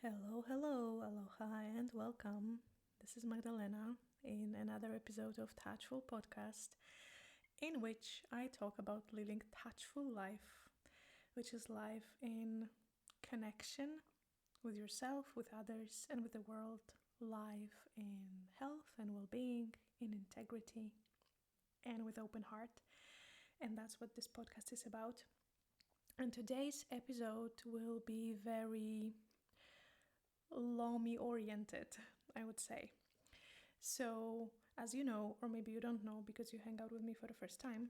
Hello, hello, aloha, and welcome. This is Magdalena in another episode of Touchful Podcast, in which I talk about living touchful life, which is life in connection with yourself, with others, and with the world. Life in health and well-being, in integrity, and with open heart. And that's what this podcast is about. And today's episode will be very lomi oriented, I would say. So, as you know, or maybe you don't know because you hang out with me for the first time,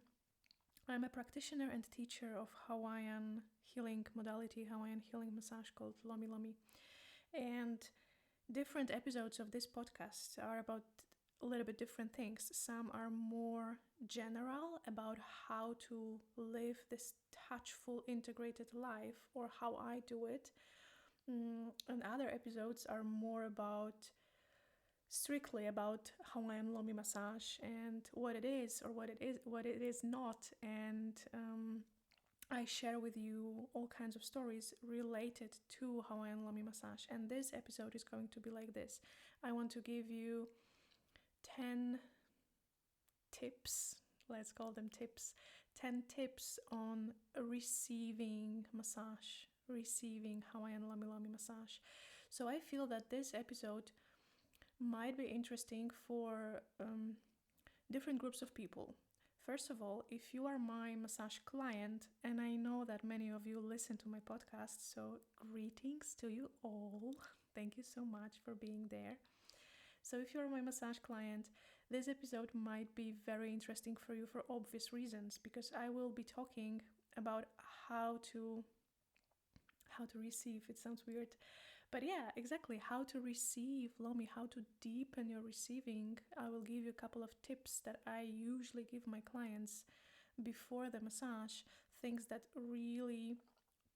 I'm a practitioner and teacher of Hawaiian healing modality, Hawaiian healing massage called lomi. And different episodes of this podcast are about a little bit different things. Some are more general about how to live this touchful integrated life or how I do it. And other episodes are more strictly about Hawaiian lomi massage and what it is or what it is not. And I share with you all kinds of stories related to Hawaiian lomi massage. And this episode is going to be like this. I want to give you 10 tips, let's call them tips, 10 tips on receiving Hawaiian lomi massage. So I feel that this episode might be interesting for different groups of people. First of all, if you are my massage client, and I know that many of you listen to my podcast, so greetings to you all. Thank you so much for being there. So if you're my massage client, this episode might be very interesting for you for obvious reasons, because I will be talking about how to receive. It sounds weird, but yeah, exactly, how to receive lomi, how to deepen your receiving. I will give you a couple of tips that I usually give my clients before the massage, things that really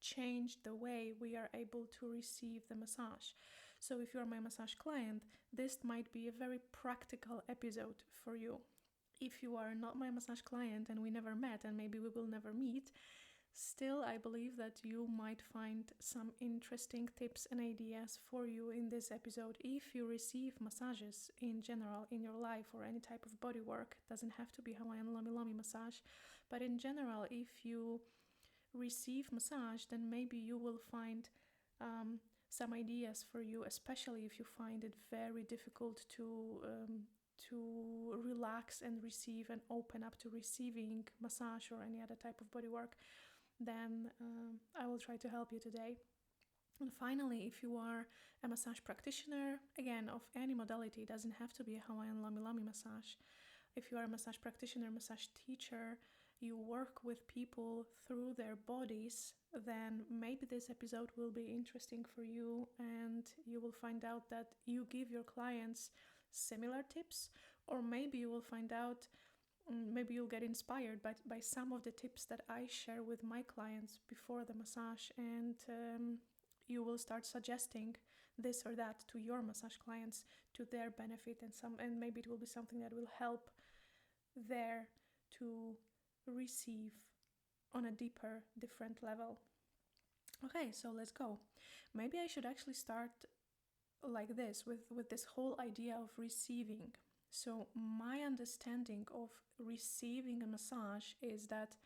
change the way we are able to receive the massage. So if you're my massage client, this might be a very practical episode for you. If you are not my massage client and we never met and maybe we will never meet, still I believe that you might find some interesting tips and ideas for you in this episode. If you receive massages in general in your life or any type of body work, doesn't have to be Hawaiian lomi massage, but in general, if you receive massage, then maybe you will find some ideas for you, especially if you find it very difficult to relax and receive and open up to receiving massage or any other type of body work. Then I will try to help you today. And finally, if you are a massage practitioner, again, of any modality, it doesn't have to be a Hawaiian lomi massage. If you are a massage practitioner, massage teacher, you work with people through their bodies, then maybe this episode will be interesting for you and you will find out that you give your clients similar tips, or maybe you will find out maybe you'll get inspired by some of the tips that I share with my clients before the massage, and you will start suggesting this or that to your massage clients to their benefit, and maybe it will be something that will help there to receive on a deeper, different level. Okay, so let's go. Maybe I should actually start like this with this whole idea of receiving. So my understanding of receiving a massage is that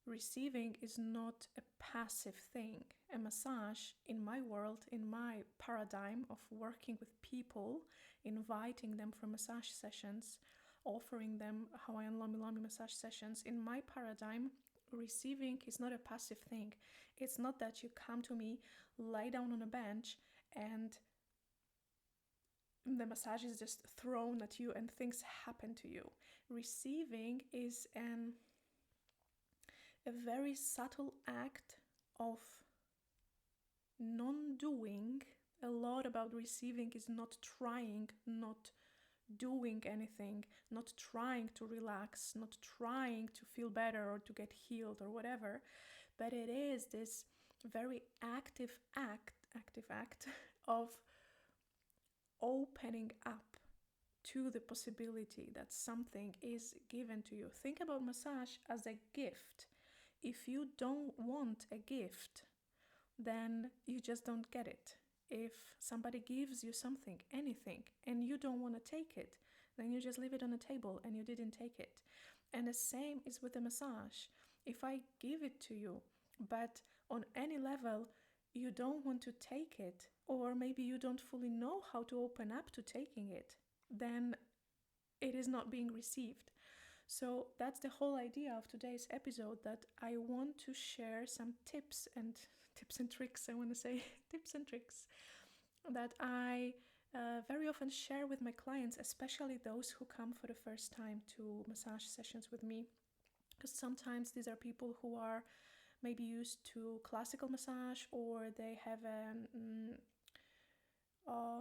receiving is not a passive thing. A massage, in my world, in my paradigm of working with people, inviting them for massage sessions, offering them Hawaiian lomi massage sessions, in my paradigm, receiving is not a passive thing. It's not that you come to me, lie down on a bench, and the massage is just thrown at you and things happen to you. Receiving is a very subtle act of non-doing. A lot about receiving is not trying, not doing anything, not trying to relax, not trying to feel better or to get healed or whatever, but it is this very active act of opening up to the possibility that something is given to you. Think about massage as a gift. If you don't want a gift, then you just don't get it. if somebody gives you something, anything, and you don't want to take it, then you just leave it on the table and you didn't take it. And the same is with the massage. If I give it to you, but on any level you don't want to take it, or maybe you don't fully know how to open up to taking it, then it is not being received. So that's the whole idea of today's episode, that I want to share some tips and tricks, I want to say tips and tricks that I very often share with my clients, especially those who come for the first time to massage sessions with me. Because sometimes these are people who are maybe used to classical massage, or they have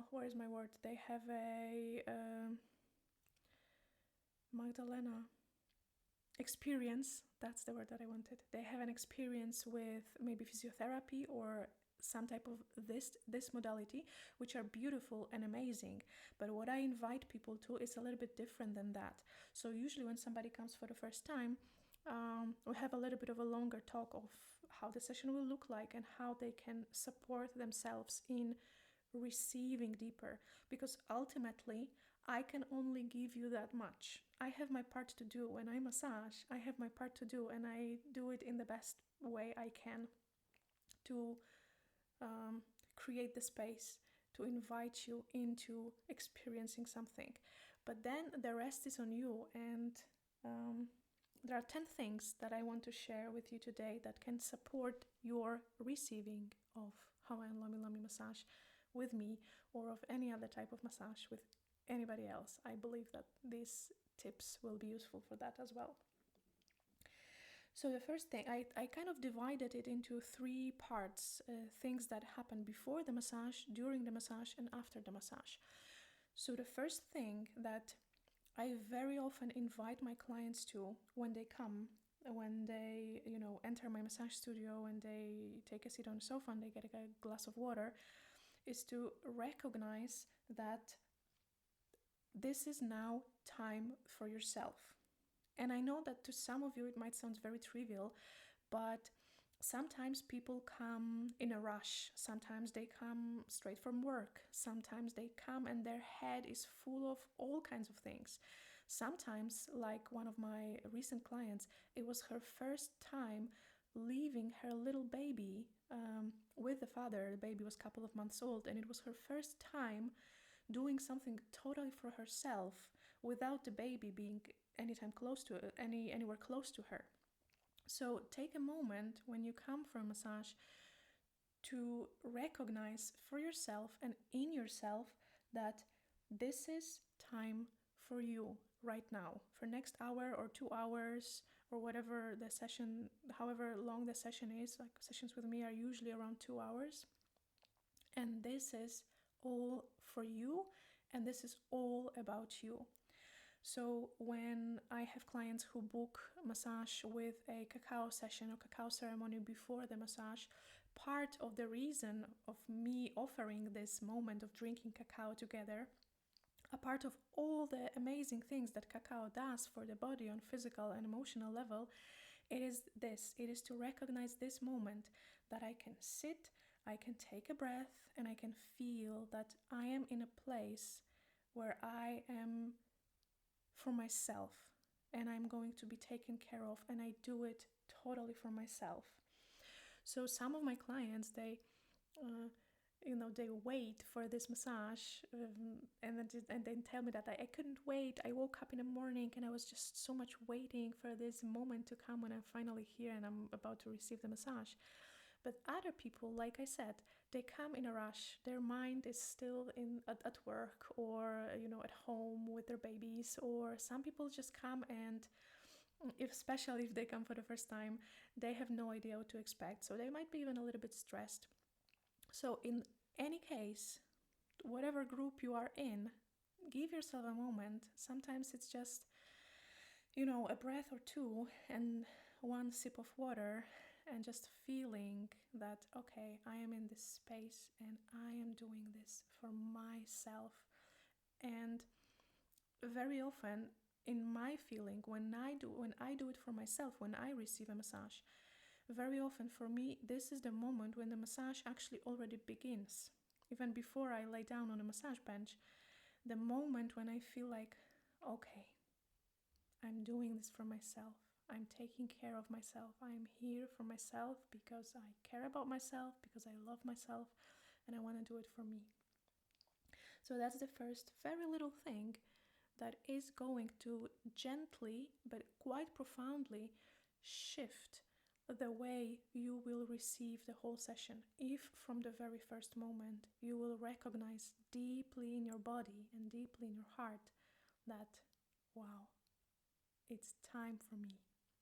where is my word? They have a Magdalena experience. That's the word that I wanted. They have an experience with maybe physiotherapy or some type of this modality, which are beautiful and amazing. But what I invite people to is a little bit different than that. So usually when somebody comes for the first time, we have a little bit of a longer talk of how the session will look like and how they can support themselves in receiving deeper, because ultimately I can only give you that much. I have my part to do when I massage. I have my part to do, and I do it in the best way I can to create the space to invite you into experiencing something. But then the rest is on you, and there are 10 things that I want to share with you today that can support your receiving of Hawaiian lomi massage with me, or of any other type of massage with anybody else. I believe that these tips will be useful for that as well. So the first thing, I kind of divided it into 3 parts, things that happen before the massage, during the massage, and after the massage. So the first thing that I very often invite my clients to when they come, when they, enter my massage studio and they take a seat on the sofa and they get a glass of water, is to recognize that this is now time for yourself. And I know that to some of you it might sound very trivial, but sometimes people come in a rush. Sometimes they come straight from work. Sometimes they come and their head is full of all kinds of things. Sometimes, like one of my recent clients, it was her first time leaving her little baby with the father. The baby was a couple of months old, and it was her first time doing something totally for herself without the baby being anywhere close to her. So take a moment when you come for a massage to recognize for yourself and in yourself that this is time for you right now, for next hour or 2 hours or whatever the session, however long the session is. Like, sessions with me are usually around 2 hours. And this is all for you, and this is all about you. So when I have clients who book massage with a cacao session or cacao ceremony before the massage, part of the reason of me offering this moment of drinking cacao together, a part of all the amazing things that cacao does for the body on physical and emotional level, it is to recognize this moment that I can sit, I can take a breath, and I can feel that I am in a place where I am for myself and I'm going to be taken care of, and I do it totally for myself. So some of my clients, they wait for this massage and then tell me that I couldn't wait. I woke up in the morning and I was just so much waiting for this moment to come when I'm finally here and I'm about to receive the massage. But other people, like I said, they come in a rush. Their mind is still at work or, at home with their babies. Or some people just come and, especially if they come for the first time, they have no idea what to expect. So they might be even a little bit stressed. So in any case, whatever group you are in, give yourself a moment. Sometimes it's just, a breath or two and one sip of water, and just feeling that, okay, I am in this space and I am doing this for myself. And very often in my feeling, when I do it for myself, when I receive a massage, very often for me, this is the moment when the massage actually already begins. even before I lay down on a massage bench, the moment when I feel like, okay, I'm doing this for myself. I'm taking care of myself. I'm here for myself because I care about myself, because I love myself, and I want to do it for me. So that's the first very little thing that is going to gently but quite profoundly shift the way you will receive the whole session. If from the very first moment you will recognize deeply in your body and deeply in your heart that, wow, it's time for me,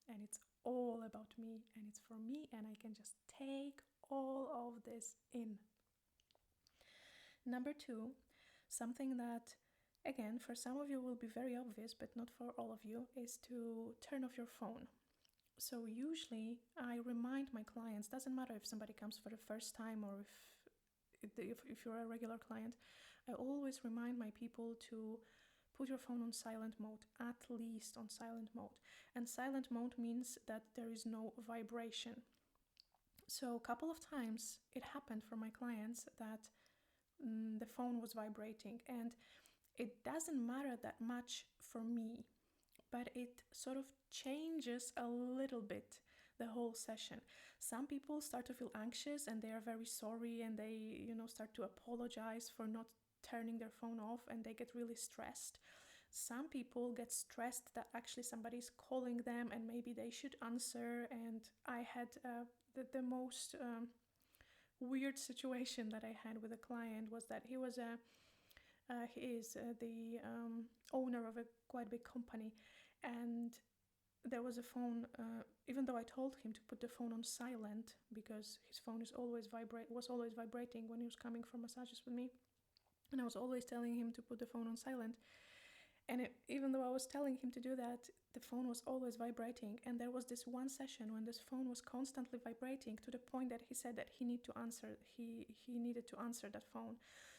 and it's all about me, and it's for me, and I can just take all of this in. Number two, something that, again, for some of you will be very obvious, but not for all of you, is to turn off your phone. So usually I remind my clients, doesn't matter if somebody comes for the first time or if you're a regular client, I always remind my people to put your phone on silent mode, at least on silent mode. And silent mode means that there is no vibration. So a couple of times it happened for my clients that the phone was vibrating, and it doesn't matter that much for me, but it sort of changes a little bit the whole session. Some people start to feel anxious and they are very sorry, and they, start to apologize for not turning their phone off, and they get really stressed. Some people get stressed that actually somebody's calling them and maybe they should answer. And I had the most weird situation that I had with a client was that he is the owner of a quite big company, and there was a phone, even though I told him to put the phone on silent because his phone was always vibrating when he was coming for massages with me, and I was always telling him to put the phone on silent. And even though I was telling him to do that, the phone was always vibrating. And there was this one session when this phone was constantly vibrating to the point that he said that he needed to answer that phone.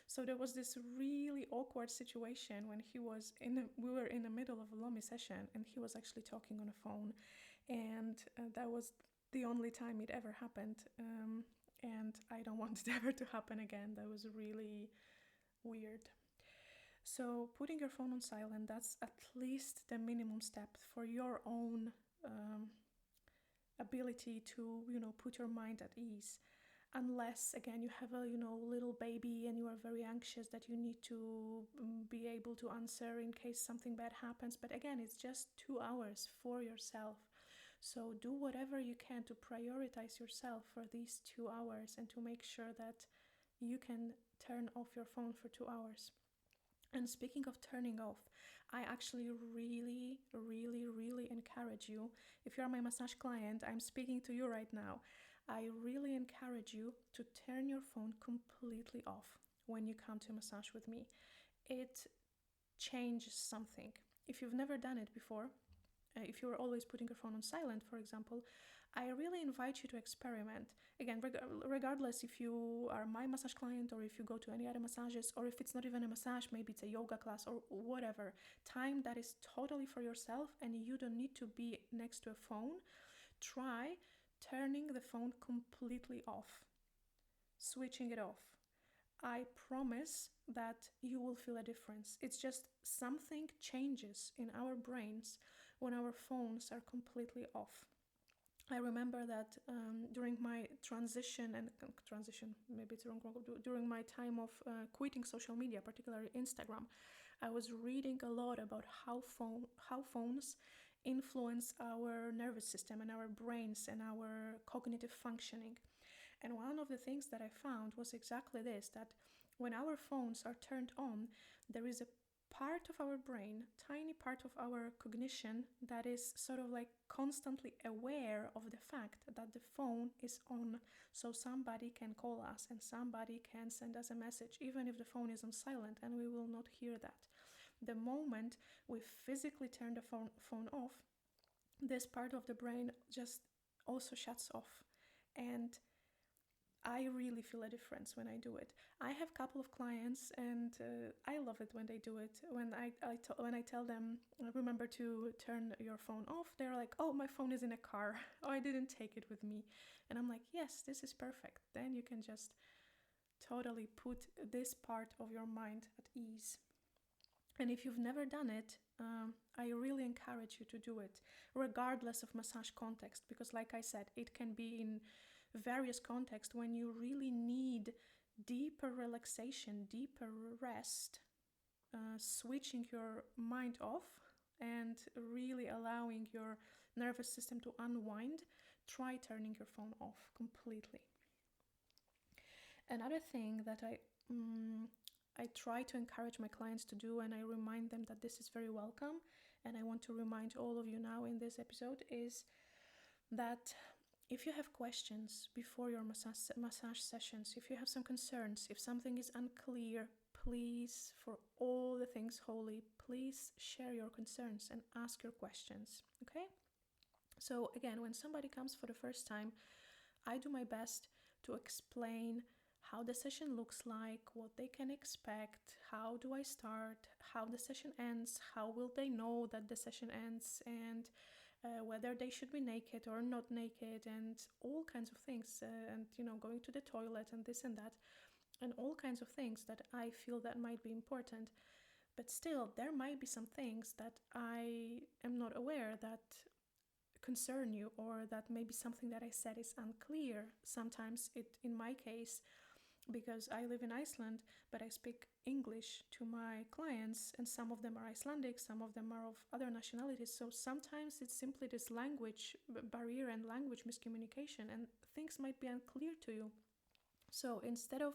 So there was this really awkward situation when we were in the middle of a lomi session, and he was actually talking on a phone. And that was the only time it ever happened. And I don't want it ever to happen again. That was really weird. So putting your phone on silent, that's at least the minimum step for your own ability to, put your mind at ease. Unless, again, you have a, little baby and you are very anxious that you need to be able to answer in case something bad happens. But again, it's just 2 hours for yourself. So do whatever you can to prioritize yourself for these 2 hours and to make sure that you can turn off your phone for 2 hours. And speaking of turning off, I actually really, really, really encourage you. If you're my massage client, I'm speaking to you right now. I really encourage you to turn your phone completely off when you come to massage with me. It changes something. If you've never done it before, if you're always putting your phone on silent, for example, I really invite you to experiment. Again, regardless if you are my massage client or if you go to any other massages, or if it's not even a massage, maybe it's a yoga class or whatever, time that is totally for yourself and you don't need to be next to a phone, try turning the phone completely off, switching it off. I promise that you will feel a difference. It's just something changes in our brains when our phones are completely off. I remember that during my transition, maybe it's wrong, during my time of quitting social media, particularly Instagram, I was reading a lot about how phones influence our nervous system and our brains and our cognitive functioning. And one of the things that I found was exactly this, that when our phones are turned on, there is a part of our brain, tiny part of our cognition, that is sort of like constantly aware of the fact that the phone is on, so somebody can call us and somebody can send us a message, even if the phone is on silent, and we will not hear that. The moment we physically turn the phone off, this part of the brain just also shuts off. And I really feel a difference when I do it. I have a couple of clients, and I love it when they do it. When I tell them, remember to turn your phone off, they're like, oh, my phone is in a car. Oh, I didn't take it with me. And I'm like, yes, this is perfect. Then you can just totally put this part of your mind at ease. And if you've never done it, I really encourage you to do it, regardless of massage context, because like I said, it can be in various contexts when you really need deeper relaxation, deeper rest, switching your mind off and really allowing your nervous system to unwind. Try turning your phone off completely. Another thing that I try to encourage my clients to do, and I remind them that this is very welcome, and I want to remind all of you now in this episode, is that if you have questions before your massage sessions, if you have some concerns, if something is unclear, please, for all the things holy, please share your concerns and ask your questions, okay? So again, when somebody comes for the first time, I do my best to explain how the session looks like, what they can expect, how do I start, how the session ends, how will they know that the session ends, and whether they should be naked or not naked, and all kinds of things, and going to the toilet and this and that, and all kinds of things that I feel that might be important. But still, there might be some things that I am not aware that concern you, or that maybe something that I said is unclear. Sometimes in my case, because I live in Iceland, but I speak English to my clients, and some of them are Icelandic, some of them are of other nationalities. So sometimes it's simply this language barrier and language miscommunication, and things might be unclear to you. So instead of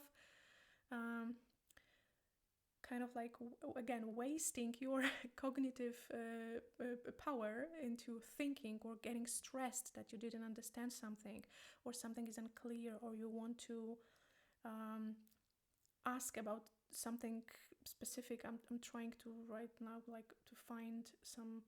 kind of like, again, wasting your cognitive power into thinking or getting stressed that you didn't understand something, or something is unclear, or you want to ask about something specific. I'm trying to right now to find some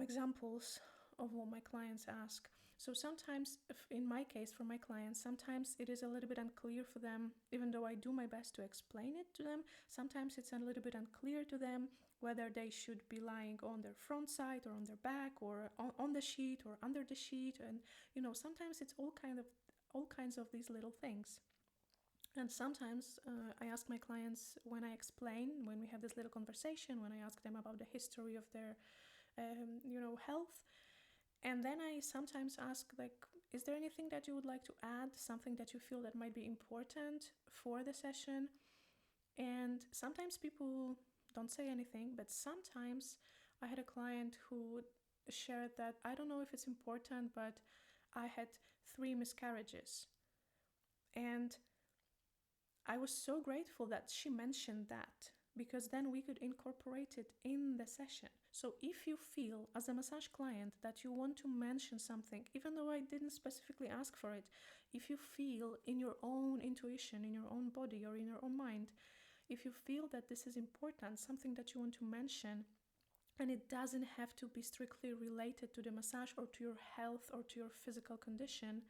examples of what my clients ask. So sometimes, in my case, for my clients, sometimes it is a little bit unclear for them, even though I do my best to explain it to them. Sometimes it's a little bit unclear to them whether they should be lying on their front side or on their back, or on the sheet or under the sheet. And sometimes it's all kinds of these little things. And sometimes I ask my clients, when I explain, when we have this little conversation, when I ask them about the history of their health, and then I sometimes ask, like, is there anything that you would like to add, something that you feel that might be important for the session? And sometimes people don't say anything, but sometimes I had a client who shared that, I don't know if it's important, but I had 3 miscarriages. And I was so grateful that she mentioned that, because then we could incorporate it in the session. So if you feel as a massage client that you want to mention something, even though I didn't specifically ask for it, if you feel in your own intuition, in your own body or in your own mind, if you feel that this is important, something that you want to mention, and it doesn't have to be strictly related to the massage or to your health or to your physical condition,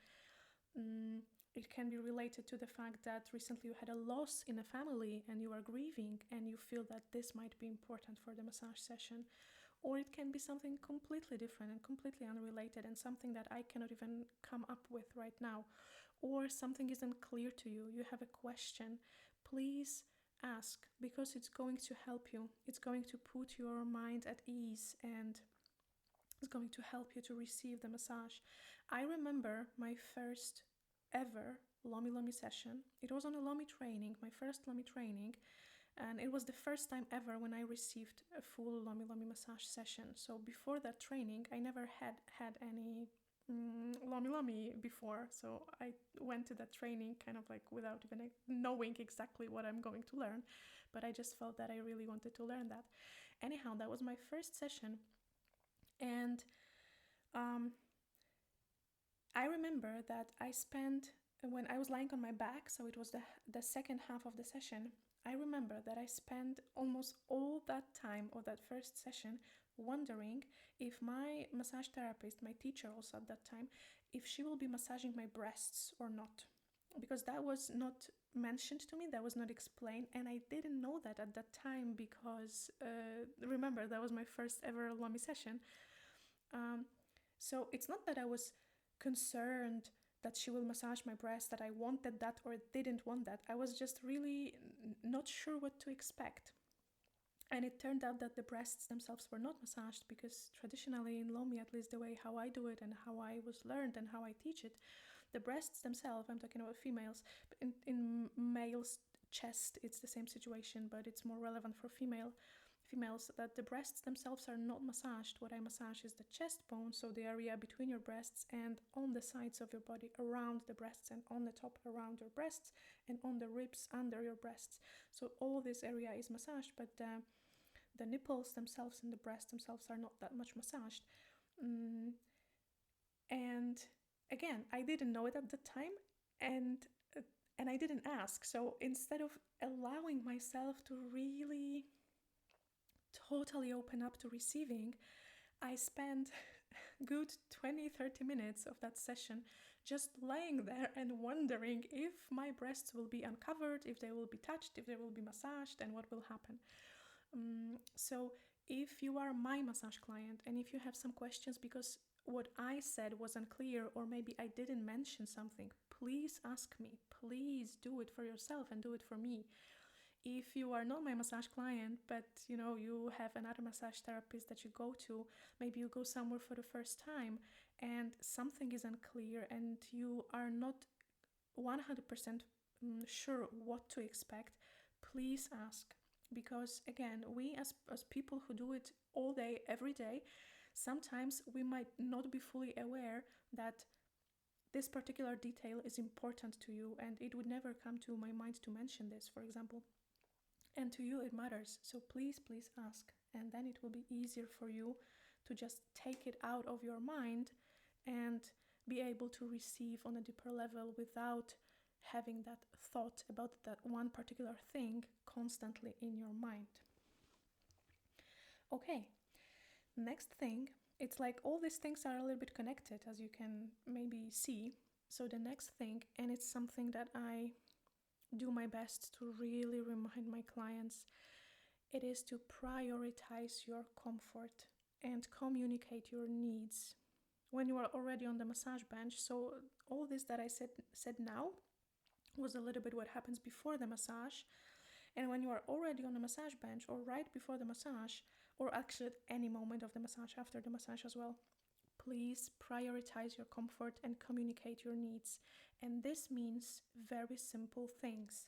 it can be related to the fact that recently you had a loss in a family and you are grieving, and you feel that this might be important for the massage session. Or it can be something completely different and completely unrelated, and something that I cannot even come up with right now. Or something isn't clear to you, you have a question. Please ask, because it's going to help you. It's going to put your mind at ease, and it's going to help you to receive the massage. I remember my first ever lomi session. It was on a lomi training, my first lomi training, and it was the first time ever when I received a full lomi massage session. So before that training, I never had any lomi before. So I went to that training kind of like without even knowing exactly what I'm going to learn, but I just felt that I really wanted to learn that. Anyhow, that was my first session, and I remember that I spent, when I was lying on my back, so it was the second half of the session, I remember that I spent almost all that time of that first session wondering if my massage therapist, my teacher also at that time, if she will be massaging my breasts or not. Because that was not mentioned to me, that was not explained, and I didn't know that at that time because, remember, that was my first ever lomi session. So it's not that I was concerned that she will massage my breast, that I wanted that or didn't want that. I was just really not sure what to expect. And it turned out that the breasts themselves were not massaged, because traditionally in Lomi, at least the way how I do it and how I was learned and how I teach it, the breasts themselves, I'm talking about females, in males' chest it's the same situation, but it's more relevant for females, that the breasts themselves are not massaged. What I massage is the chest bone, so the area between your breasts and on the sides of your body around the breasts, and on the top around your breasts, and on the ribs under your breasts. So all this area is massaged, but the nipples themselves and the breasts themselves are not that much massaged. And again, I didn't know it at the time, and I didn't ask. So instead of allowing myself to really totally open up to receiving, I spent good 20-30 minutes of that session just laying there and wondering if my breasts will be uncovered, if they will be touched, if they will be massaged, and what will happen. So if you are my massage client and if you have some questions because what I said was unclear, or maybe I didn't mention something, please ask me. Please do it for yourself and do it for me. If you are not my massage client, but you have another massage therapist that you go to, maybe you go somewhere for the first time and something is unclear and you are not 100% sure what to expect, please ask. Because again, we as people who do it all day, every day, sometimes we might not be fully aware that this particular detail is important to you, and it would never come to my mind to mention this, for example. And to you it matters, so please ask, and then it will be easier for you to just take it out of your mind and be able to receive on a deeper level without having that thought about that one particular thing constantly in your mind. Okay, next thing, it's like all these things are a little bit connected, as you can maybe see. So the next thing, and it's something that I do my best to really remind my clients, it is to prioritize your comfort and communicate your needs when you are already on the massage bench. So all this that I said now was a little bit what happens before the massage. And when you are already on the massage bench, or right before the massage, or actually at any moment of the massage, after the massage as well, please prioritize your comfort and communicate your needs. And this means very simple things.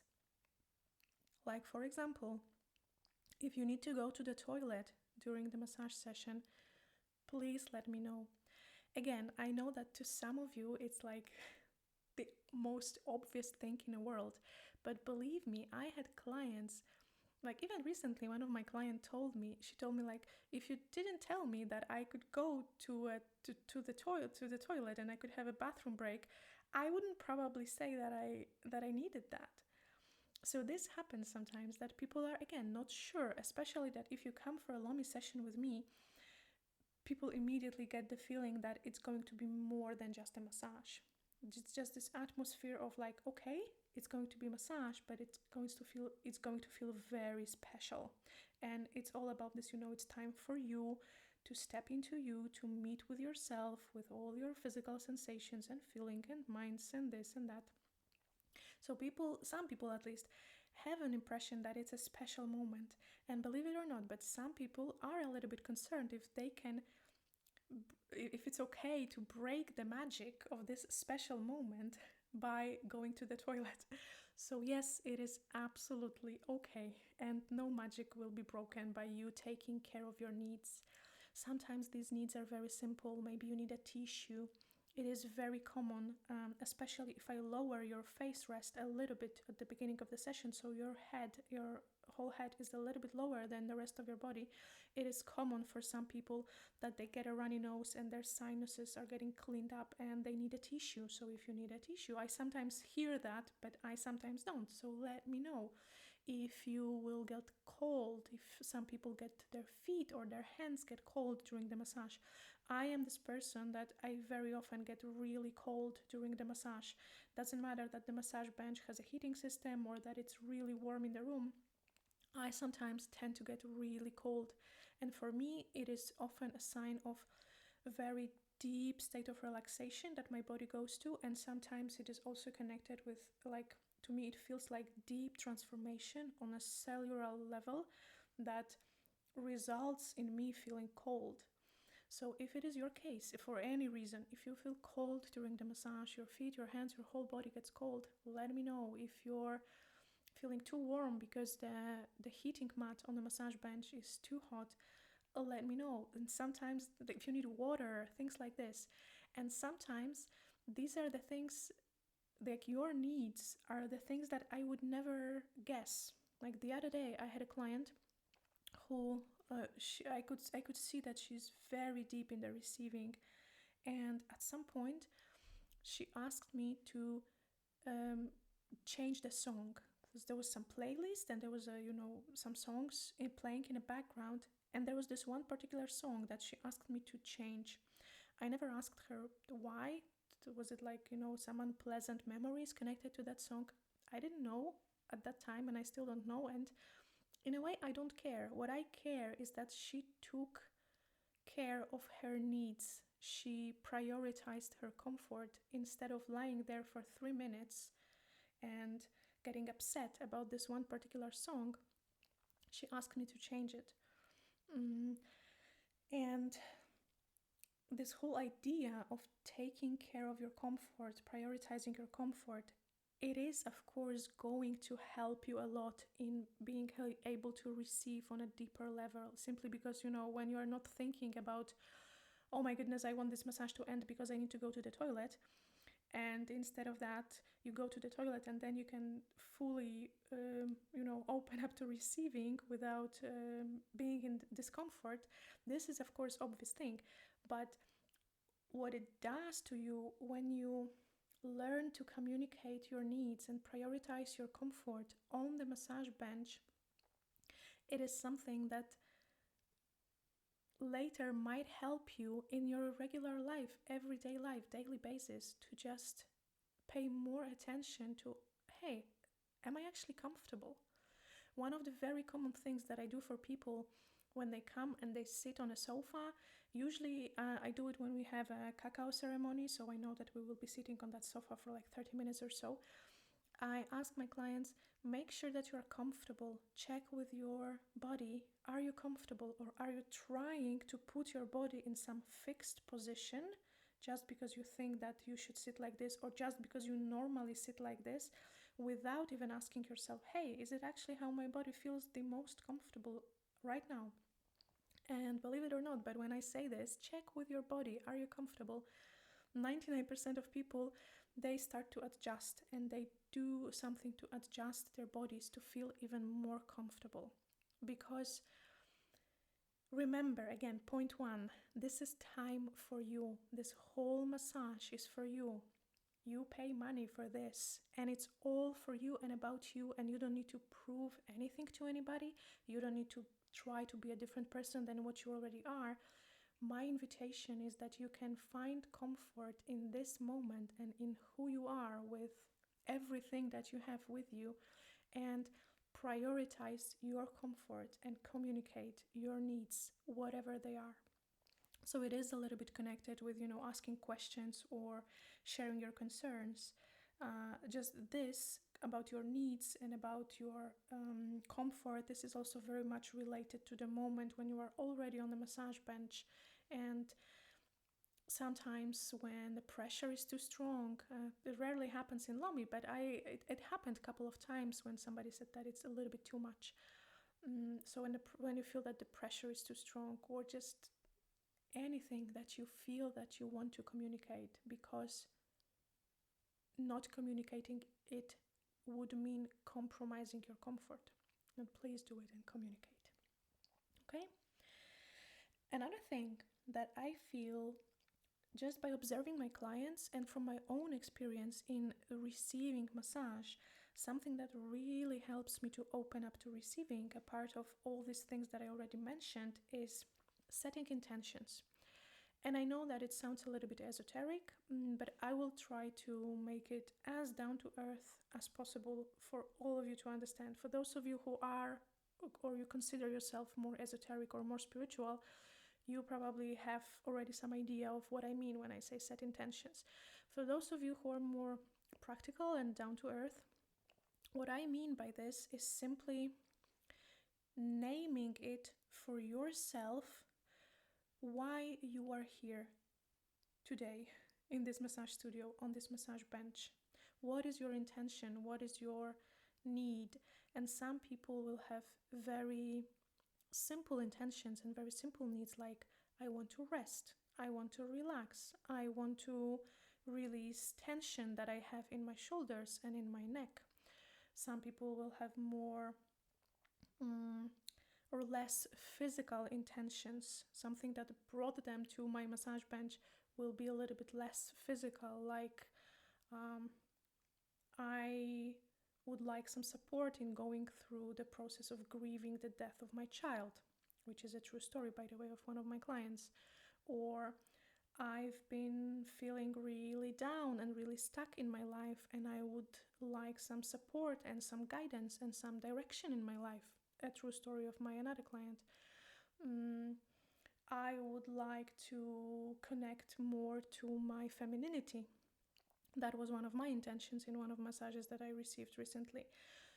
Like, for example, if you need to go to the toilet during the massage session, please let me know. Again, I know that to some of you it's like the most obvious thing in the world, but believe me, I had clients, like even recently one of my clients told me, like, if you didn't tell me that I could go to the toilet and I could have a bathroom break, I wouldn't probably say that I needed that. So this happens sometimes, that people are again not sure, especially that if you come for a Lomi session with me, people immediately get the feeling that it's going to be more than just a massage. It's just this atmosphere of like, okay, it's going to be massage, but it's going to feel very special. And it's all about this, it's time for you to step into you, to meet with yourself, with all your physical sensations and feeling and minds and this and that. So some people at least, have an impression that it's a special moment. And believe it or not, but some people are a little bit concerned if it's okay to break the magic of this special moment by going to the toilet. So yes, it is absolutely okay, and no magic will be broken by you taking care of your needs. Sometimes these needs are very simple. Maybe you need a tissue. It is very common, especially if I lower your face rest a little bit at the beginning of the session, so your whole head is a little bit lower than the rest of your body. It is common for some people that they get a runny nose and their sinuses are getting cleaned up and they need a tissue. So if you need a tissue, I sometimes hear that, but I sometimes don't. So let me know. If you will get cold, if some people get their feet or their hands get cold during the massage. I am this person that I very often get really cold during the massage. Doesn't matter that the massage bench has a heating system or that it's really warm in the room. I sometimes tend to get really cold. And for me, it is often a sign of very deep state of relaxation that my body goes to, and sometimes it is also connected with, like, to me it feels like deep transformation on a cellular level that results in me feeling cold. So if it is your case, if for any reason, if you feel cold during the massage, your feet, your hands, your whole body gets cold, let me know. If you're feeling too warm because the heating mat on the massage bench is too hot, let me know. And sometimes if you need water, things like this. And sometimes these are the things, like your needs are the things that I would never guess. Like the other day I had a client who I could see that she's very deep in the receiving, and at some point she asked me to change the song, because there was some playlist and there was some songs playing in the background, and there was this one particular song that she asked me to change. I never asked her why. Was it like some unpleasant memories connected to that song? I didn't know at that time, and I still don't know, and in a way I don't care. What I care is that she took care of her needs. She prioritized her comfort instead of lying there for 3 minutes and getting upset about this one particular song. She asked me to change it. And this whole idea of taking care of your comfort, prioritizing your comfort, it is of course going to help you a lot in being able to receive on a deeper level, simply because when you are not thinking about, oh my goodness, I want this massage to end because I need to go to the toilet, and instead of that you go to the toilet, and then you can fully open up to receiving without being in discomfort. This is of course obvious thing, but what it does to you when you learn to communicate your needs and prioritize your comfort on the massage bench, it is something that later might help you in your regular life, everyday life, daily basis, to just pay more attention to, hey, am I actually comfortable? One of the very common things that I do for people when they come and they sit on a sofa, usually I do it when we have a cacao ceremony, so I know that we will be sitting on that sofa for like 30 minutes or so. I ask my clients, make sure that you are comfortable. Check with your body, are you comfortable, or are you trying to put your body in some fixed position just because you think that you should sit like this, or just because you normally sit like this, without even asking yourself, hey, is it actually how my body feels the most comfortable right now? And believe it or not, but when I say this, check with your body, are you comfortable? 99% of people, they start to adjust, and they do something to adjust their bodies to feel even more comfortable. Because remember, again, point one, this is time for you. This whole massage is for you. You pay money for this, and it's all for you and about you, and you don't need to prove anything to anybody. You don't need to try to be a different person than what you already are. My invitation is that you can find comfort in this moment and in who you are, with everything that you have with you, and prioritize your comfort and communicate your needs, whatever they are. So it is a little bit connected with, asking questions or sharing your concerns. Just this about your needs and about your comfort, this is also very much related to the moment when you are already on the massage bench. And sometimes when the pressure is too strong, it rarely happens in lomi, but it happened a couple of times when somebody said that it's a little bit too much. So when you feel that the pressure is too strong, or just anything that you feel that you want to communicate, because not communicating it would mean compromising your comfort. And please do it and communicate. Okay? Another thing that I feel, just by observing my clients and from my own experience in receiving massage, something that really helps me to open up to receiving, a part of all these things that I already mentioned, is setting intentions. And I know that it sounds a little bit esoteric, but I will try to make it as down to earth as possible for all of you to understand. For those of you who are, or you consider yourself more esoteric or more spiritual, you probably have already some idea of what I mean when I say set intentions. For those of you who are more practical and down to earth, what I mean by this is simply naming it for yourself why you are here today in this massage studio, on this massage bench. What is your intention? What is your need? And some people will have very simple intentions and very simple needs, like I want to rest, I want to relax, I want to release tension that I have in my shoulders and in my neck. Some people will have more or less physical intentions. Something that brought them to my massage bench will be a little bit less physical, like I would like some support in going through the process of grieving the death of my child, which is a true story, by the way, of one of my clients. Or I've been feeling really down and really stuck in my life, and I would like some support and some guidance and some direction in my life. A true story of my another client. I would like to connect more to my femininity. That was one of my intentions in one of massages that I received recently.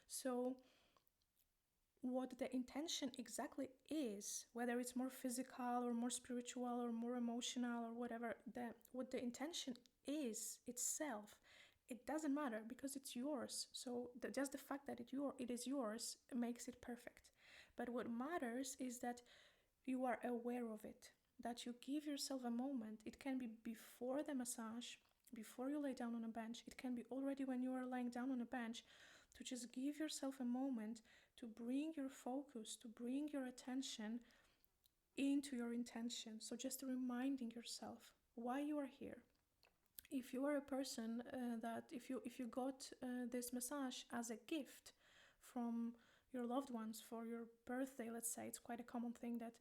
So what the intention exactly is, whether it's more physical or more spiritual or more emotional or whatever, what the intention is itself, it doesn't matter because it's yours. So just the fact that it is yours makes it perfect. But what matters is that you are aware of it, that you give yourself a moment. It can be before the massage, before you lay down on a bench. It can be already when you are lying down on a bench, to just give yourself a moment to bring your focus, to bring your attention into your intention. So just reminding yourself why you are here. If you are a person that if you got this massage as a gift from your loved ones for your birthday, let's say, it's quite a common thing that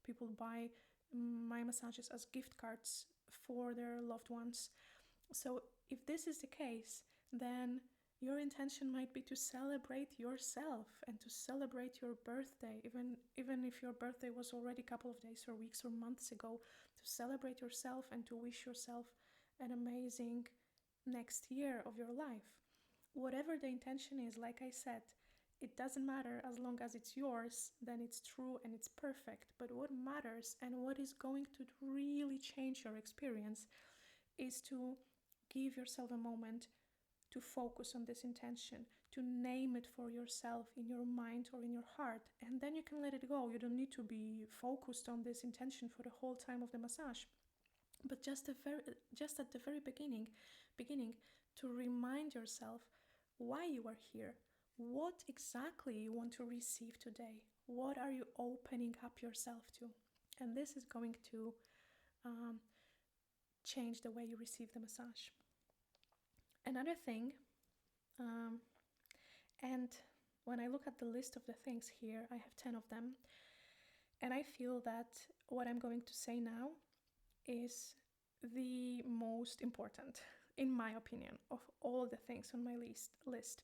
people buy my massages as gift cards for their loved ones. So if this is the case, then your intention might be to celebrate yourself and to celebrate your birthday, even if your birthday was already a couple of days or weeks or months ago, to celebrate yourself and to wish yourself an amazing next year of your life. Whatever the intention is, like I said, it doesn't matter as long as it's yours, then it's true and it's perfect. But what matters and what is going to really change your experience is to give yourself a moment to focus on this intention, to name it for yourself in your mind or in your heart, and then you can let it go. You don't need to be focused on this intention for the whole time of the massage, but just at the very beginning, to remind yourself why you are here, what exactly you want to receive today, what are you opening up yourself to, and this is going to change the way you receive the massage. Another thing, and when I look at the list of the things here, I have 10 of them, and I feel that what I'm going to say now is the most important, in my opinion, of all the things on my list.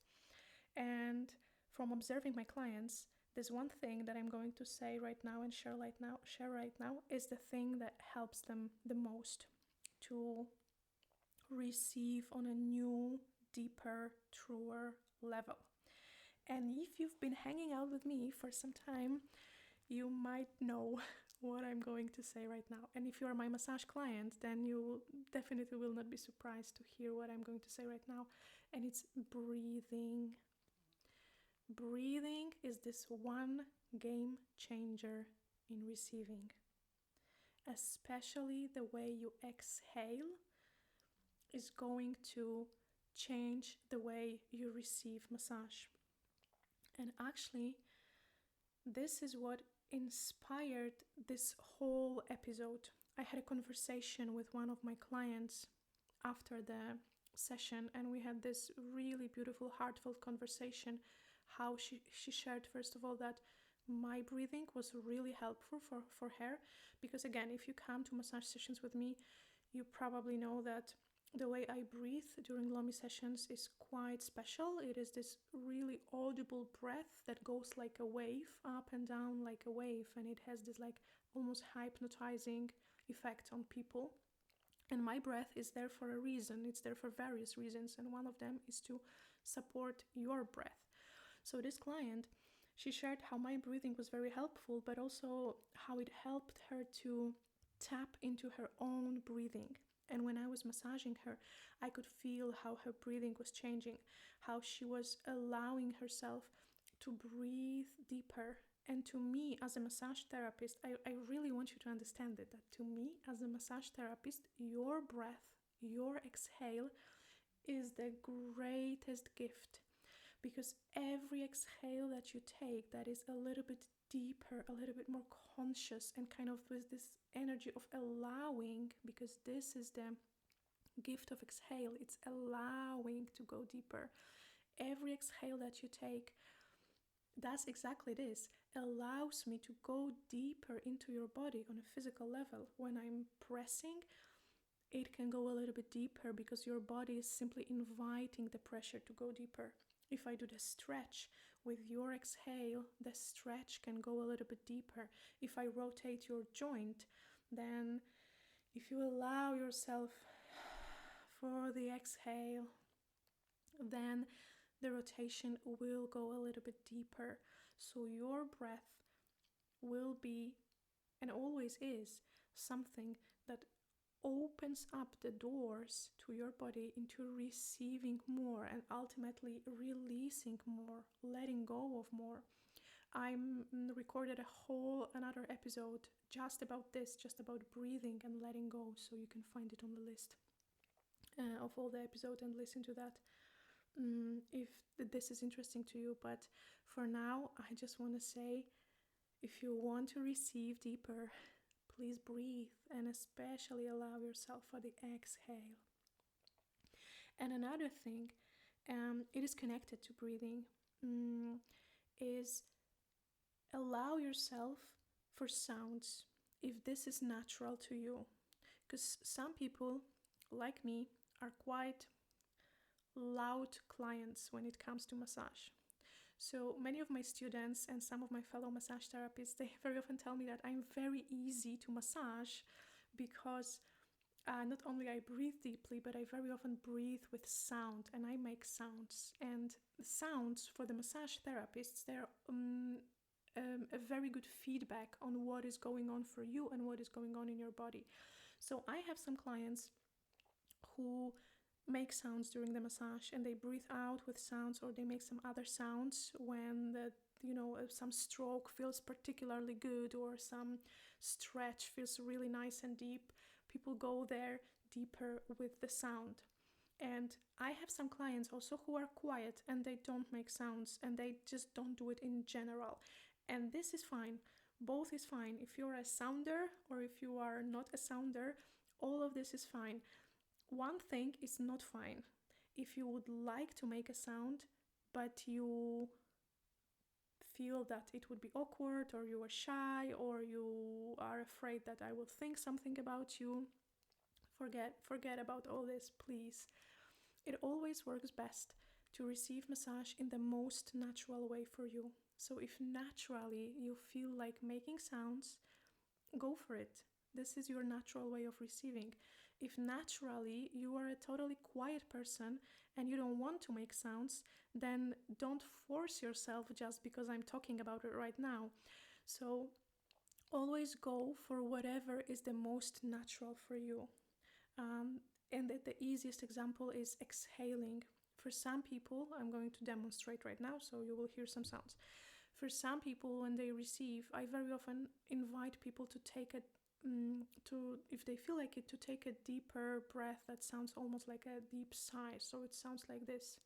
And from observing my clients, there's one thing that I'm going to say right now and share right now is the thing that helps them the most to receive on a new, deeper, truer level. And if you've been hanging out with me for some time, you might know what I'm going to say right now. And if you are my massage client, then you definitely will not be surprised to hear what I'm going to say right now. And it's breathing. Breathing is this one game changer in receiving. Especially the way you exhale is going to change the way you receive massage. And actually, this is what inspired this whole episode. I had a conversation with one of my clients after the session, and we had this really beautiful, heartfelt conversation. How she shared, first of all, that my breathing was really helpful for her, because again, if you come to massage sessions with me, you probably know that the way I breathe during lomi sessions is quite special. It is this really audible breath that goes like a wave, up and down like a wave, and it has this like almost hypnotizing effect on people. And my breath is there for a reason. It's there for various reasons, and one of them is to support your breath. So this client, she shared how my breathing was very helpful, but also how it helped her to tap into her own breathing. And when I was massaging her, I could feel how her breathing was changing, how she was allowing herself to breathe deeper. And to me, as a massage therapist, I really want you to understand it, that to me, as a massage therapist, your breath, your exhale is the greatest gift. Because every exhale that you take that is a little bit deeper, a little bit more conscious, and kind of with this energy of allowing, because this is the gift of exhale, it's allowing to go deeper. Every exhale that you take does exactly this, allows me to go deeper into your body on a physical level. When I'm pressing, it can go a little bit deeper because your body is simply inviting the pressure to go deeper. If I do the stretch with your exhale, the stretch can go a little bit deeper. If I rotate your joint, then if you allow yourself for the exhale, then the rotation will go a little bit deeper. So your breath will be, and always is, something that opens up the doors to your body into receiving more and ultimately releasing more, letting go of more. I recorded a whole another episode just about this, just about breathing and letting go, so you can find it on the list of all the episodes and listen to that if this is interesting to you. But for now, I just want to say, if you want to receive deeper, please breathe, and especially allow yourself for the exhale. And another thing, it is connected to breathing, is allow yourself for sounds if this is natural to you. Because some people, like me, are quite loud clients when it comes to massage. So many of my students and some of my fellow massage therapists, they very often tell me that I'm very easy to massage because not only I breathe deeply, but I very often breathe with sound, and I make sounds. And the sounds for the massage therapists, they're a very good feedback on what is going on for you and what is going on in your body. So I have some clients who make sounds during the massage, and they breathe out with sounds, or they make some other sounds when some stroke feels particularly good, or some stretch feels really nice and deep. People go there deeper with the sound. And I have some clients also who are quiet and they don't make sounds, and they just don't do it in general. And this is fine. Both is fine. If you're a sounder or if you are not a sounder, all of this is fine. One thing is not fine. If you would like to make a sound, but you feel that it would be awkward, or you are shy, or you are afraid that I will think something about you, forget about all this, please. It always works best to receive massage in the most natural way for you. So if naturally you feel like making sounds, go for it. This is your natural way of receiving. If naturally you are a totally quiet person and you don't want to make sounds, then don't force yourself just because I'm talking about it right now. So always go for whatever is the most natural for you. And the easiest example is exhaling. For some people, I'm going to demonstrate right now, so you will hear some sounds. For some people, when they receive, I very often invite people to take if they feel like it, to take a deeper breath that sounds almost like a deep sigh. So it sounds like this.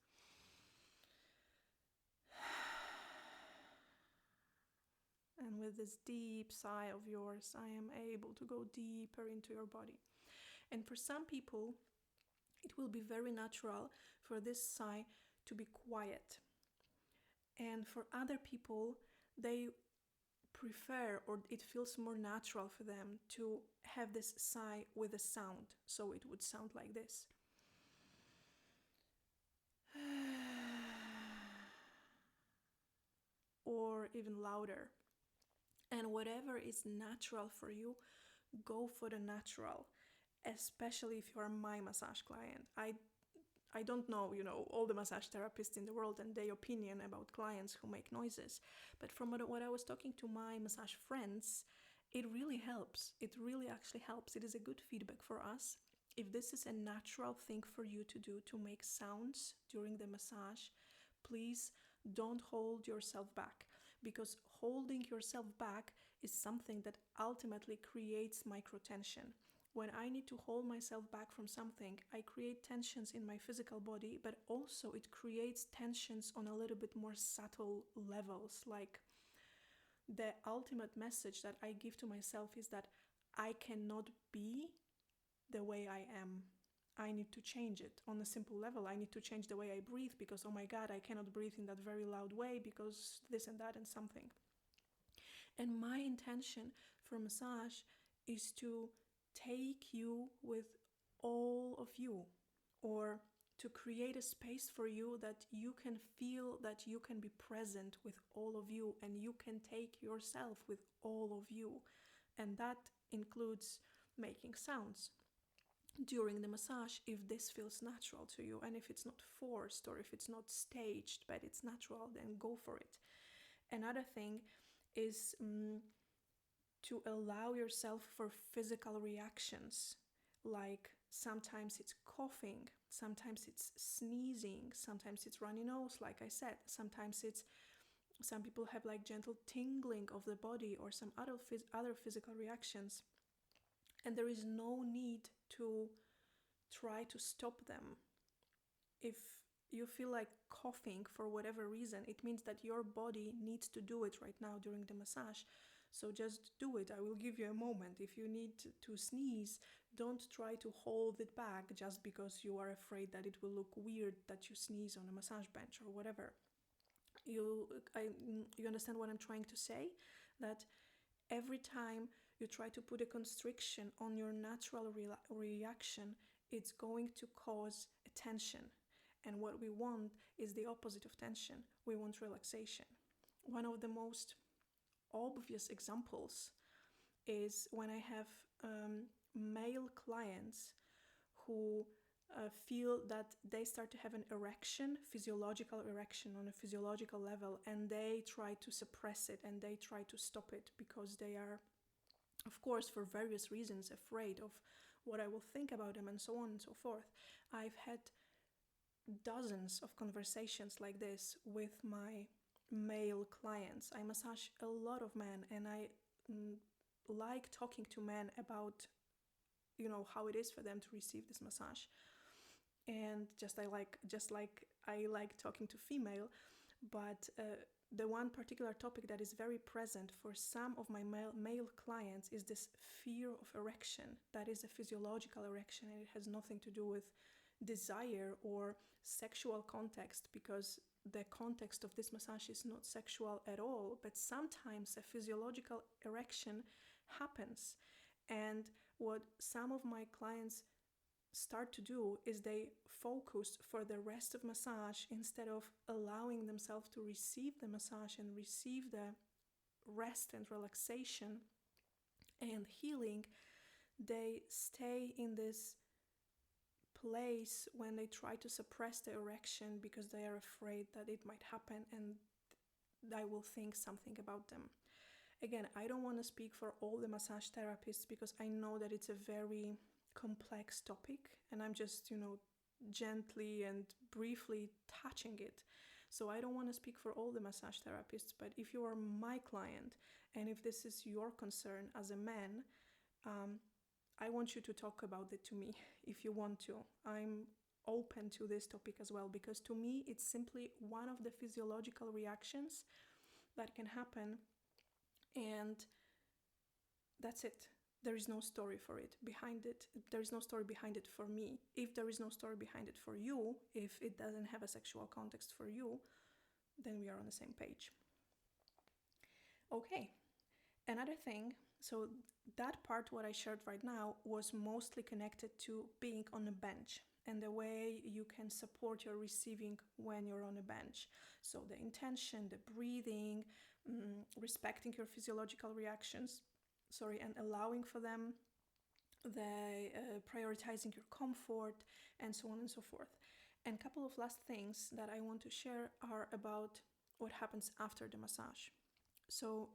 And with this deep sigh of yours, I am able to go deeper into your body. And for some people, it will be very natural for this sigh to be quiet. And for other people, they prefer, or it feels more natural for them to have this sigh with a sound. So it would sound like this. or even louder. And whatever is natural for you, go for the natural, especially if you are my massage client. I don't know, all the massage therapists in the world and their opinion about clients who make noises. But from what I was talking to my massage friends, it really helps. It really actually helps. It is a good feedback for us. If this is a natural thing for you to do, to make sounds during the massage, please don't hold yourself back, because holding yourself back is something that ultimately creates microtension. When I need to hold myself back from something, I create tensions in my physical body, but also it creates tensions on a little bit more subtle levels. Like, the ultimate message that I give to myself is that I cannot be the way I am. I need to change it on a simple level. I need to change the way I breathe, because, oh my God, I cannot breathe in that very loud way because this and that and something. And my intention for massage is to take you with all of you, or to create a space for you that you can feel that you can be present with all of you, and you can take yourself with all of you. And that includes making sounds during the massage if this feels natural to you, and if it's not forced or if it's not staged but it's natural, then go for it. Another thing is to allow yourself for physical reactions, like sometimes it's coughing, sometimes it's sneezing, sometimes it's runny nose, like I said, sometimes it's, some people have like gentle tingling of the body or some other physical reactions, and there is no need to try to stop them. If you feel like coughing for whatever reason, it means that your body needs to do it right now during the massage. So just do it. I will give you a moment. If you need to sneeze, don't try to hold it back just because you are afraid that it will look weird that you sneeze on a massage bench or whatever. You understand what I'm trying to say? That every time you try to put a constriction on your natural reaction, it's going to cause a tension. And what we want is the opposite of tension. We want relaxation. One of the most obvious examples is when I have male clients who feel that they start to have an erection, physiological erection on a physiological level, and they try to suppress it and they try to stop it because they are, of course, for various reasons, afraid of what I will think about them and so on and so forth. I've had dozens of conversations like this with my male clients. I massage a lot of men, and I like talking to men about, how it is for them to receive this massage. And just like I like talking to female, but the one particular topic that is very present for some of my male clients is this fear of erection. That is a physiological erection, and it has nothing to do with desire or sexual context, because the context of this massage is not sexual at all, but sometimes a physiological erection happens. And what some of my clients start to do is they focus for the rest of massage, instead of allowing themselves to receive the massage and receive the rest and relaxation and healing, they stay in this place when they try to suppress the erection because they are afraid that it might happen and I will think something about them. Again, I don't want to speak for all the massage therapists because I know that it's a very complex topic, and I'm just, gently and briefly touching it. So I don't want to speak for all the massage therapists, but if you are my client and if this is your concern as a man, I want you to talk about it to me if you want to. I'm open to this topic as well, because to me it's simply one of the physiological reactions that can happen, and that's it. There is no story for it behind it. There is no story behind it for me. If there is no story behind it for you, if it doesn't have a sexual context for you, then we are on the same page. Okay, another thing, so that part what I shared right now was mostly connected to being on a bench. and the way you can support your receiving when you're on a bench. So the intention, the breathing, respecting your physiological reactions, and allowing for them, the prioritizing your comfort, and so on and so forth. And a couple of last things that I want to share are about what happens after the massage. So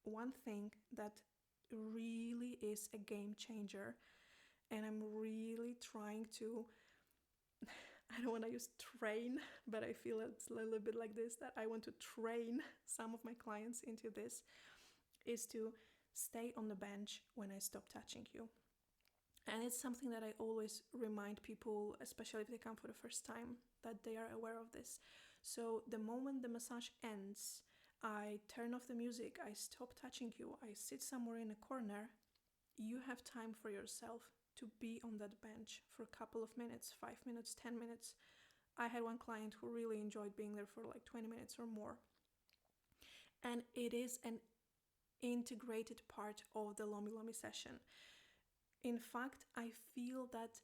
one thing that really is a game changer, and I'm really trying to, I don't want to use train, but I feel it's a little bit like this, that I want to train some of my clients into this, is to stay on the bench when I stop touching you. And it's something that I always remind people, especially if they come for the first time, that they are aware of this. So the moment the massage ends, I turn off the music, I stop touching you, I sit somewhere in a corner, you have time for yourself to be on that bench for a couple of minutes, 5 minutes, 10 minutes. I had one client who really enjoyed being there for like 20 minutes or more. And it is an integrated part of the lomi session. In fact, I feel that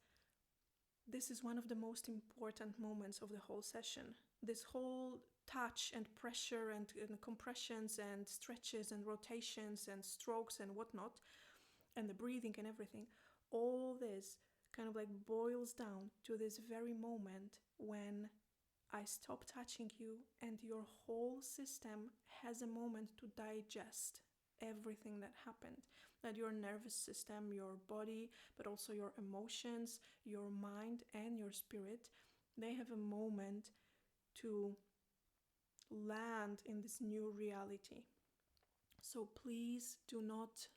this is one of the most important moments of the whole session. This whole touch and pressure and compressions and stretches and rotations and strokes and whatnot, and the breathing and everything, all this kind of like boils down to this very moment when I stop touching you and your whole system has a moment to digest everything that happened. That your nervous system, your body, but also your emotions, your mind and your spirit, they have a moment to land in this new reality. So please do not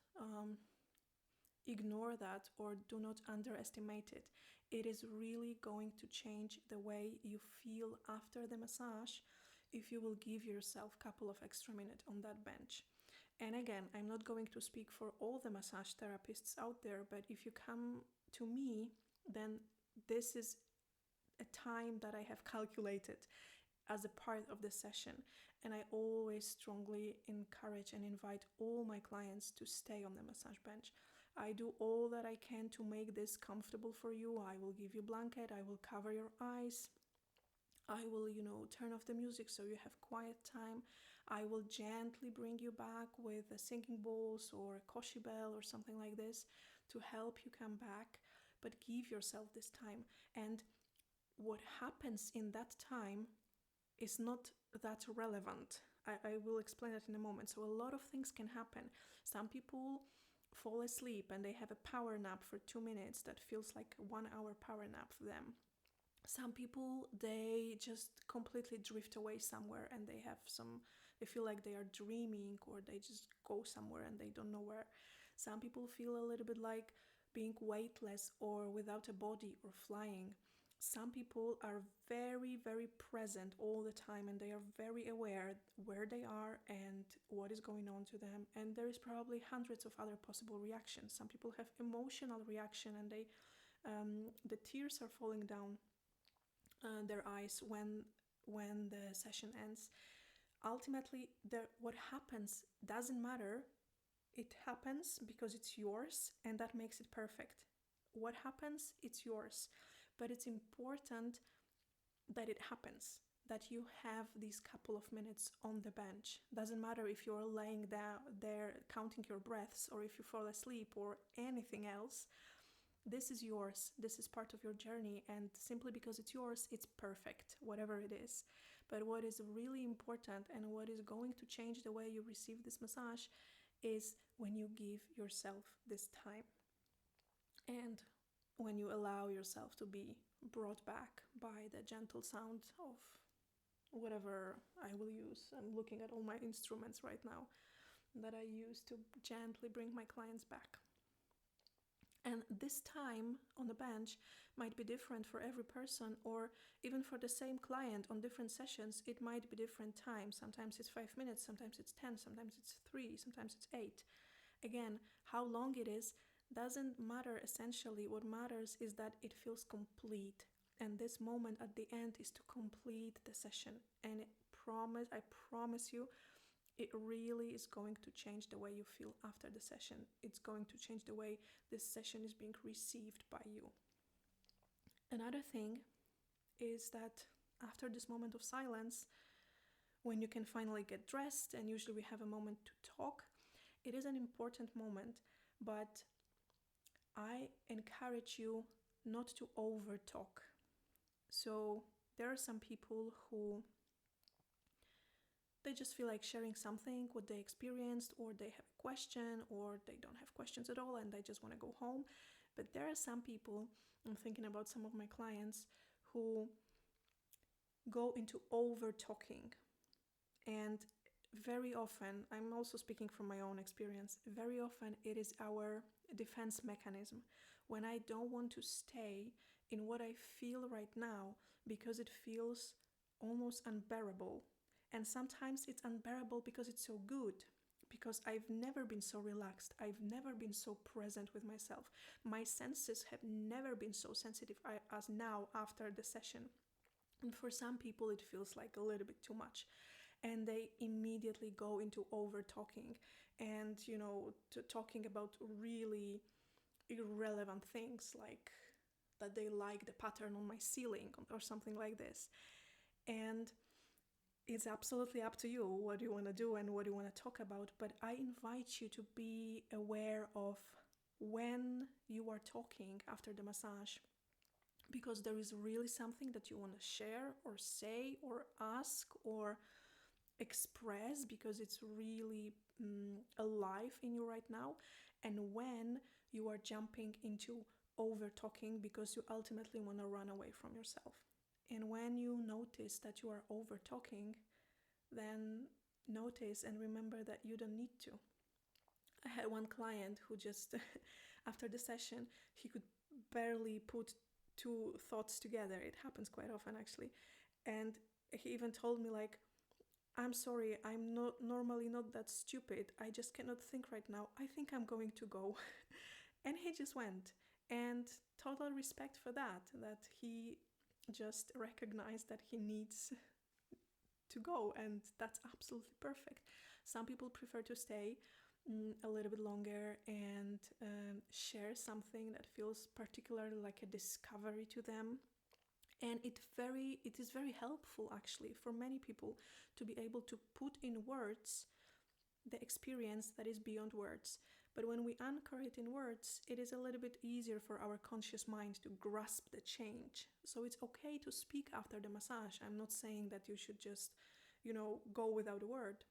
ignore that or do not underestimate it. It is really going to change the way you feel after the massage if you will give yourself a couple of extra minutes on that bench. And again, I'm not going to speak for all the massage therapists out there, but if you come to me, then this is a time that I have calculated as a part of the session. And I always strongly encourage and invite all my clients to stay on the massage bench. I do all that I can to make this comfortable for you. I will give you a blanket, I will cover your eyes, I will, turn off the music so you have quiet time. I will gently bring you back with a singing bowls or a koshi bell or something like this to help you come back, but give yourself this time. And what happens in that time is not that relevant. I will explain that in a moment. So a lot of things can happen. Some people fall asleep and they have a power nap for 2 minutes that feels like a 1 hour power nap for them. Some people, they just completely drift away somewhere and they feel like they are dreaming, or they just go somewhere and they don't know where. Some people feel a little bit like being weightless or without a body or flying. Some people are very, very present all the time and they are very aware where they are and what is going on to them. And there is probably hundreds of other possible reactions. Some people have emotional reaction and the tears are falling down their eyes when the session ends. Ultimately, what happens doesn't matter. It happens because it's yours, and that makes it perfect. What happens, it's yours. But it's important that it happens, that you have these couple of minutes on the bench. Doesn't matter if you're laying there counting your breaths, or if you fall asleep or anything else. This is yours. This is part of your journey, and simply because it's yours, it's perfect, whatever it is. But what is really important and what is going to change the way you receive this massage is when you give yourself this time and when you allow yourself to be brought back by the gentle sound of whatever I will use. I'm looking at all my instruments right now that I use to gently bring my clients back. And this time on the bench might be different for every person, or even for the same client on different sessions, it might be different times. Sometimes it's 5 minutes, sometimes it's 10, sometimes it's 3, sometimes it's 8. Again, how long it is doesn't matter essentially. What matters is that it feels complete. And this moment at the end is to complete the session. And I promise you, it really is going to change the way you feel after the session. It's going to change the way this session is being received by you. Another thing is that after this moment of silence, when you can finally get dressed, and usually we have a moment to talk, it is an important moment, but I encourage you not to over talk. So there are some people who they just feel like sharing something, what they experienced, or they have a question, or they don't have questions at all and they just want to go home. But there are some people, I'm thinking about some of my clients, who go into over talking. And very often, I'm also speaking from my own experience, very often it is our defense mechanism. When I don't want to stay in what I feel right now because it feels almost unbearable. And sometimes it's unbearable because it's so good, because I've never been so relaxed. I've never been so present with myself. My senses have never been so sensitive as now after the session. And for some people, it feels like a little bit too much. And they immediately go into over talking and, talking about really irrelevant things, like that they like the pattern on my ceiling or something like this. And it's absolutely up to you what you want to do and what you want to talk about, but I invite you to be aware of when you are talking after the massage, because there is really something that you want to share or say or ask or express, because it's really alive in you right now, and when you are jumping into over talking because you ultimately want to run away from yourself. And when you notice that you are over talking, then notice and remember that you don't need to. I had one client who just after the session, he could barely put two thoughts together. It happens quite often actually. And he even told me, like, I'm sorry, I'm not normally not that stupid. I just cannot think right now. I think I'm going to go. And he just went. And total respect for that he just recognized that he needs to go, and that's absolutely perfect. Some people prefer to stay a little bit longer and share something that feels particularly like a discovery to them. And it is very helpful actually for many people to be able to put in words the experience that is beyond words. But when we anchor it in words, it is a little bit easier for our conscious mind to grasp the change. So it's okay to speak after the massage. I'm not saying that you should just, go without a word,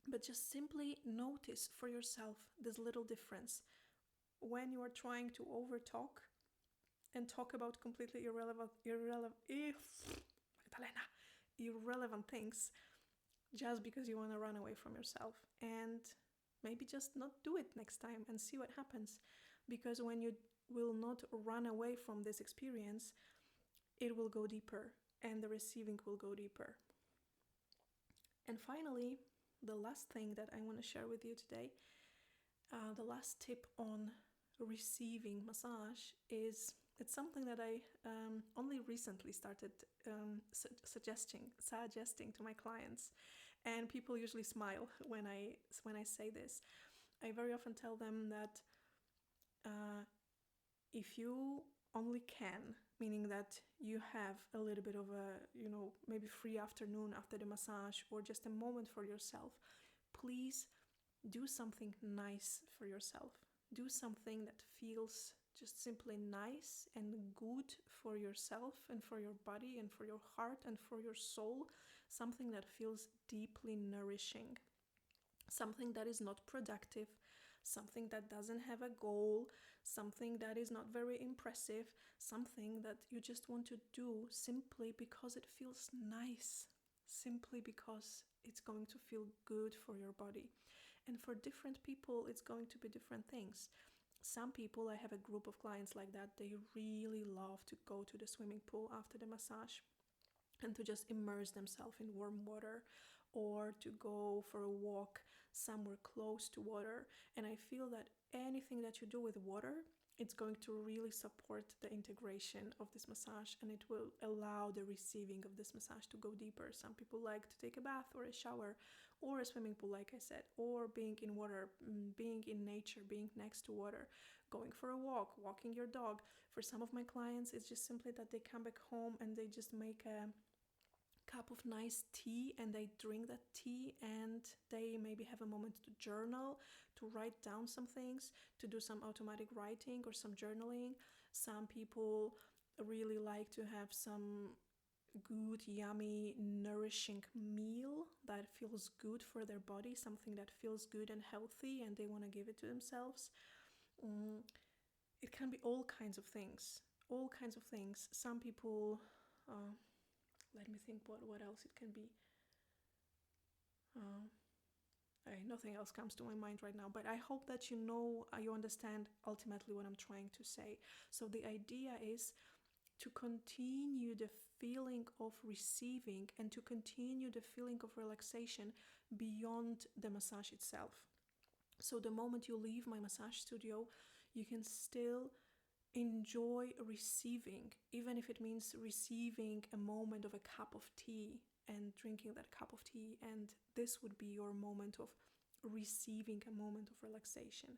but just simply notice for yourself this little difference. When you are trying to overtalk and talk about completely irrelevant things, just because you want to run away from yourself, and maybe just not do it next time and see what happens. Because when you will not run away from this experience, it will go deeper and the receiving will go deeper. And finally, the last thing that I want to share with you today, the last tip on receiving massage is, it's something that I only recently started suggesting to my clients, and people usually smile when I say this. I very often tell them that if you only can, meaning that you have a little bit of a, maybe free afternoon after the massage or just a moment for yourself, please do something nice for yourself. Do something that feels just simply nice and good for yourself and for your body and for your heart and for your soul. Something that feels deeply nourishing. Something that is not productive. Something that doesn't have a goal. Something that is not very impressive. Something that you just want to do simply because it feels nice. Simply because it's going to feel good for your body. And for different people, it's going to be different things. Some people, I have a group of clients like that, they really love to go to the swimming pool after the massage and to just immerse themselves in warm water, or to go for a walk somewhere close to water. And I feel that anything that you do with water, it's going to really support the integration of this massage, and it will allow the receiving of this massage to go deeper. Some people like to take a bath or a shower or a swimming pool, like I said, or being in water, being in nature, being next to water, going for a walk, walking your dog. For some of my clients, it's just simply that they come back home and they just make a cup of nice tea and they drink that tea, and they maybe have a moment to journal, to write down some things, to do some automatic writing or some journaling. Some people really like to have some good, yummy, nourishing meal that feels good for their body, something that feels good and healthy, and they want to give it to themselves. It can be all kinds of things. All kinds of things. Some people, let me think what else it can be. Nothing else comes to my mind right now, but I hope that you understand ultimately what I'm trying to say. So the idea is to continue the feeling of receiving and to continue the feeling of relaxation beyond the massage itself. So the moment you leave my massage studio, you can still enjoy receiving, even if it means receiving a moment of a cup of tea and drinking that cup of tea, and this would be your moment of receiving, a moment of relaxation.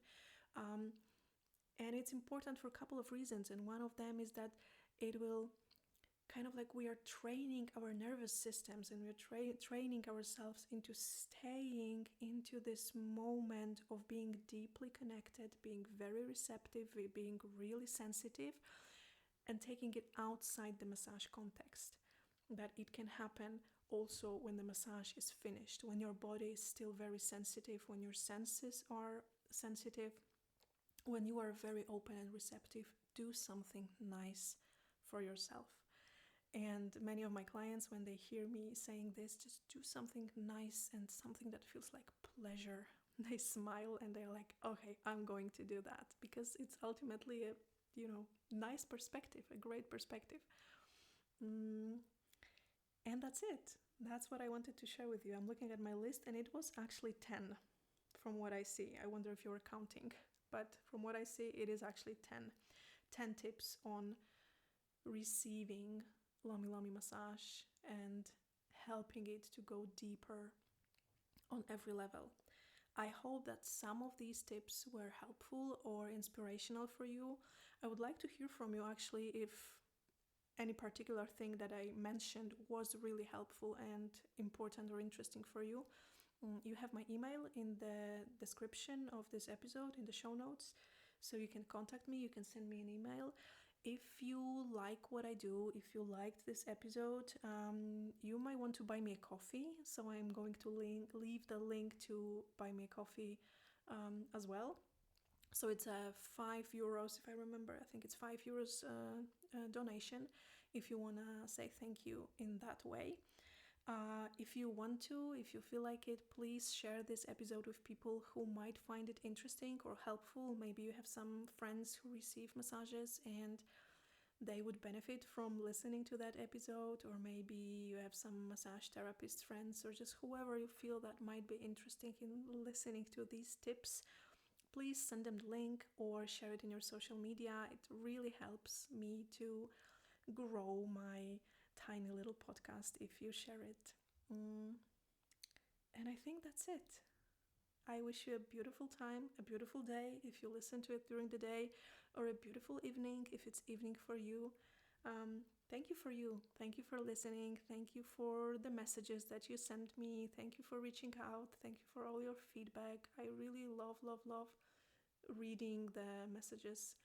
And it's important for a couple of reasons, and one of them is that it will kind of like we are training our nervous systems, and we're training ourselves into staying into this moment of being deeply connected, being very receptive, being really sensitive, and taking it outside the massage context. That it can happen also when the massage is finished, when your body is still very sensitive, when your senses are sensitive, when you are very open and receptive. Do something nice for yourself. And many of my clients, when they hear me saying this, just do something nice and something that feels like pleasure, they smile and they're like, okay, I'm going to do that, because it's ultimately a nice perspective, a great perspective. And that's it. That's what I wanted to share with you. I'm looking at my list and it was actually 10 from what I see. I wonder if you were counting, but from what I see, it is actually 10. 10 tips on receiving lomi massage and helping it to go deeper on every level. I hope that some of these tips were helpful or inspirational for you. I would like to hear from you actually if any particular thing that I mentioned was really helpful and important or interesting for you. You have my email in the description of this episode, in the show notes, so you can contact me, you can send me an email. If you like what I do, if you liked this episode, you might want to buy me a coffee. So I'm going to leave the link to buy me a coffee as well. So it's a €5, if I remember. I think it's €5 donation if you want to say thank you in that way. If you want to, if you feel like it, please share this episode with people who might find it interesting or helpful. Maybe you have some friends who receive massages and they would benefit from listening to that episode, or maybe you have some massage therapist friends or just whoever you feel that might be interested in listening to these tips. Please send them the link or share it in your social media. It really helps me to grow my tiny little podcast if you share it. And I think that's it. I wish you a beautiful time, a beautiful day if you listen to it during the day, or a beautiful evening if it's evening for you. Thank you for you. Thank you for listening. Thank you for the messages that you sent me. Thank you for reaching out. Thank you for all your feedback. I really love reading the messages.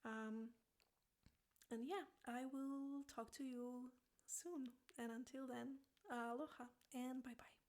And yeah, I will talk to you soon. And until then, aloha and bye-bye.